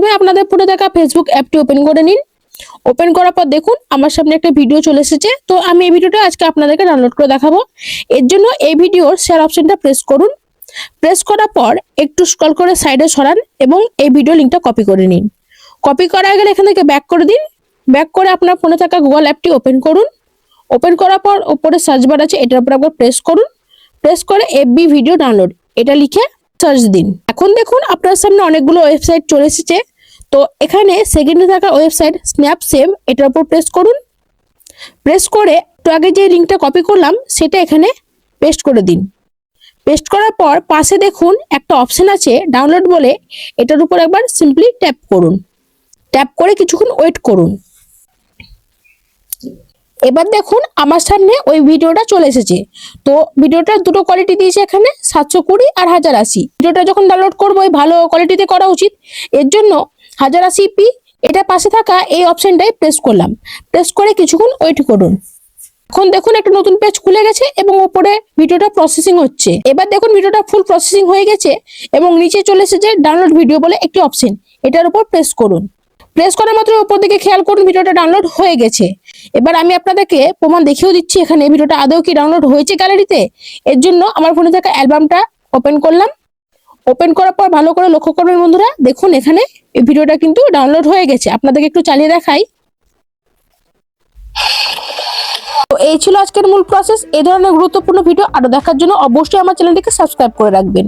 প্রথমে আপনাদের ফোনে থাকা ফেসবুক অ্যাপটি ওপেন করে নিন। ওপেন করার পর দেখুন আমার সামনে একটা ভিডিও চলে এসেছে। তো আমি এই ভিডিওটা আজকে আপনাদেরকে ডাউনলোড করে দেখাবো। এর জন্য এই ভিডিওর শেয়ার অপশনটা প্রেস করুন। প্রেস করার পর একটু স্ক্রল করে সাইডে সরান এবং এই ভিডিও লিঙ্কটা কপি করে নিন। কপি করা গেলে এখান থেকে ব্যাক করে দিন। ব্যাক করে আপনার ফোনে থাকা গুগল অ্যাপটি ওপেন করুন। ওপেন করার পর উপরে সার্চ বার আছে, এটার উপর একবার প্রেস করুন। প্রেস করে এফবি ভিডিও ডাউনলোড এটা লিখে সার্চ দিন। এখন দেখুন আপনার সামনে অনেকগুলো ওয়েবসাইট চলে এসেছে। তো এখানে সেকেন্ডে থাকা ওয়েবসাইট স্ন্যাপসেভ এটার উপর প্রেস করুন। প্রেস করে একটু আগে যে লিঙ্কটা কপি করলাম সেটা এখানে পেস্ট করে দিন। পেস্ট করার পর পাশে দেখুন একটা অপশন আছে ডাউনলোড বলে, এটার উপর একবার সিম্পলি ট্যাপ করুন। ট্যাপ করে কিছুক্ষণ ওয়েট করুন। এবার দেখুন আমার সামনে ওই ভিডিওটা চলে এসেছে। তো ভিডিওটার দুটো কোয়ালিটি দিয়েছে এখানে, 720 আর 1080। ভিডিওটা যখন ডাউনলোড করবো ওই ভালো কোয়ালিটিতে করা উচিত, এর জন্য 1080p এটা পাশে থাকা এই অপশনটাই প্রেস করলাম। প্রেস করে কিছুক্ষণ ওয়েট করুন। এখন দেখুন একটা নতুন পেজ খুলে গেছে এবং উপরে ভিডিওটা প্রসেসিং হচ্ছে। এবার দেখুন ভিডিওটা ফুল প্রসেসিং হয়ে গেছে এবং নিচে চলে এসেছে ডাউনলোড ভিডিও বলে একটি অপশন, এটার উপর প্রেস করুন। প্রেস করার মাত্র উপর দিকে খেয়াল করুন ভিডিওটা ডাউনলোড হয়ে গেছে। এবার আমি আপনাদেরকে প্রমাণ দেখিয়েও দিচ্ছি এখানে ভিডিওটা আদৌ কি ডাউনলোড হয়েছে গ্যালারিতে। এর জন্য আমার ফোনে থাকা অ্যালবামটা ওপেন করলাম। ওপেন করার পর ভালো করে লক্ষ্য করবেন বন্ধুরা, দেখুন এখানে এই ভিডিওটা কিন্তু ডাউনলোড হয়ে গেছে। আপনাদেরকে একটু চালিয়ে দেখাই। তো এই ছিল আজকের মূল প্রসেস। এই ধরনের গুরুত্বপূর্ণ ভিডিও আরো দেখার জন্য অবশ্যই আমার চ্যানেলটিকে সাবস্ক্রাইব করে রাখবেন।